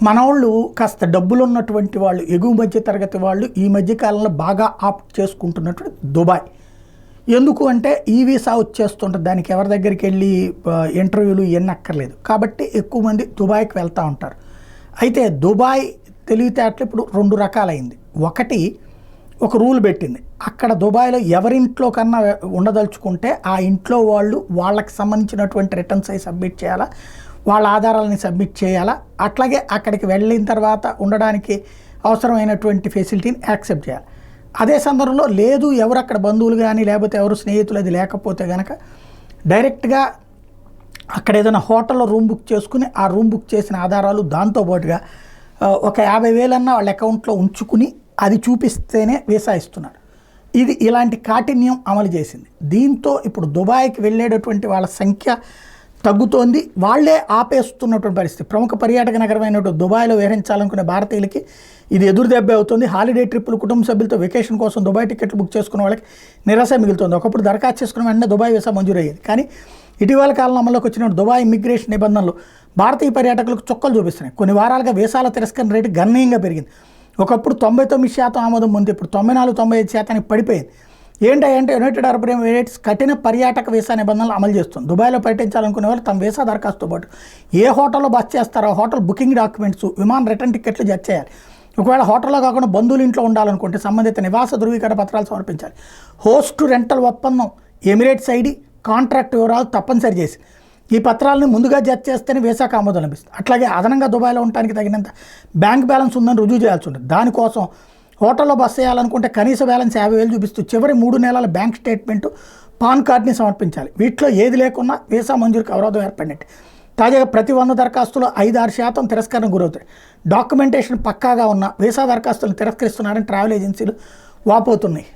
మనోళ్ళు కాస్త డబ్బులున్నటువంటి వాళ్ళు, ఎగువ మధ్య తరగతి వాళ్ళు ఈ మధ్య కాలంలో బాగా ఆప్ట్ చేసుకుంటున్నటువంటి దుబాయ్. ఎందుకు అంటే ఈ వీసా వచ్చేస్తుంటుంది, దానికి ఎవరి దగ్గరికి వెళ్ళి ఇంటర్వ్యూలు ఇవన్నీ అక్కర్లేదు. కాబట్టి ఎక్కువ మంది దుబాయ్కి వెళ్తూ ఉంటారు. అయితే దుబాయ్ తెలివితేటలు ఇప్పుడు 2 రకాలైంది. ఒకటి, ఒక రూల్ పెట్టింది, అక్కడ దుబాయ్లో ఎవరింట్లో కన్నా ఉండదలుచుకుంటే ఆ ఇంట్లో వాళ్ళు వాళ్ళకి సంబంధించినటువంటి రిటర్న్స్ అవి సబ్మిట్ చేయాలా, వాళ్ళ ఆధారాలని సబ్మిట్ చేయాలా, అట్లాగే అక్కడికి వెళ్ళిన తర్వాత ఉండడానికి అవసరమైనటువంటి ఫెసిలిటీని యాక్సెప్ట్ చేయాలి. అదే సందర్భంలో లేదు ఎవరు అక్కడ బంధువులు కానీ లేకపోతే ఎవరు స్నేహితులు అది లేకపోతే కనుక డైరెక్ట్గా అక్కడ ఏదైనా హోటల్లో రూమ్ బుక్ చేసుకుని ఆ రూమ్ బుక్ చేసిన ఆధారాలు దాంతోపాటుగా ఒక 50,000 అన్న వాళ్ళ అకౌంట్లో ఉంచుకుని అది చూపిస్తేనే వీసా ఇస్తున్నారు. ఇది ఇలాంటి కాఠిన్యం అమలు చేసింది. దీంతో ఇప్పుడు దుబాయ్కి వెళ్ళేటటువంటి వాళ్ళ సంఖ్య తగ్గుతోంది, వాళ్లే ఆపేస్తున్నటువంటి పరిస్థితి. ప్రముఖ పర్యాటక నగరమైనటువంటి దుబాయ్లో విహరించాలనుకునే భారతీయులకి ఇది ఎదురు దెబ్బ అవుతుంది. హాలిడే ట్రిప్పులు, కుటుంబ సభ్యులతో వెకేషన్ కోసం దుబాయ్ టికెట్లు బుక్ చేసుకున్న వాళ్ళకి నిరాశ మిగులుతుంది. ఒకప్పుడు దరఖాస్తు చేసుకున్న వెంటనే దుబాయ్ వీసా మంజూరయ్యేది. కానీ ఇటీవల కాలంలో అమల్లోకి వచ్చిన దుబాయ్ ఇమిగ్రేషన్ నిబంధనలు భారతీయ పర్యాటకులకు చుక్కలు చూపిస్తున్నాయి. కొన్ని వారాలుగా వీసాల తిరస్కరణ రేటు గణనీయంగా పెరిగింది. ఒకప్పుడు 99% ఆమోదం ఉంది, ఇప్పుడు 94-95% పడిపోయింది. ఏంటంటే యునైటెడ్ అరబ్ ఎమిరేట్స్ కఠిన పర్యాటక వీసా నిబంధనలు అమలు చేస్తుంది. దుబాయ్లో పర్యటించాలనుకునే వాళ్ళు తమ వీసా దరఖాస్తుతో పాటు ఏ హోటల్లో బస్ చేస్తారో హోటల్ బుకింగ్ డాక్యుమెంట్స్, విమాన రిటర్న్ టికెట్లు జత చేయాలి. ఒకవేళ హోటల్లో కాకుండా బంధువుల ఇంట్లో ఉండాలనుకుంటే సంబంధిత నివాస ధృవీకరణ పత్రాలు సమర్పించాలి. హోస్ట్ రెంటల్ ఒప్పందం, ఎమిరేట్స్ ఐడి, కాంట్రాక్ట్ వివరాలు తప్పనిసరి చేసి ఈ పత్రాలను ముందుగా జత చేస్తేనే వీసాకు ఆమోదం లభిస్తుంది. అట్లాగే అదనంగా దుబాయ్లో ఉండడానికి తగినంత బ్యాంక్ బ్యాలెన్స్ ఉందని రుజువు చేయాల్సి ఉంటుంది. దానికోసం హోటల్లో బస్ చేయాలనుకుంటే కనీస బ్యాలెన్స్ 50,000 చూపిస్తూ చివరి 3 నెలల బ్యాంక్ స్టేట్మెంటు, పాన్ కార్డుని సమర్పించాలి. వీటిలో ఏది లేకున్నా వీసా మంజూరుకి అవరోధం ఏర్పడినట్టు. తాజాగా ప్రతి 100 దరఖాస్తులో 5-6% తిరస్కరణ గురవుతాయి. డాక్యుమెంటేషన్ పక్కాగా ఉన్న వీసా దరఖాస్తులను తిరస్కరిస్తున్నారని ట్రావెల్ ఏజెన్సీలు వాపోతున్నాయి.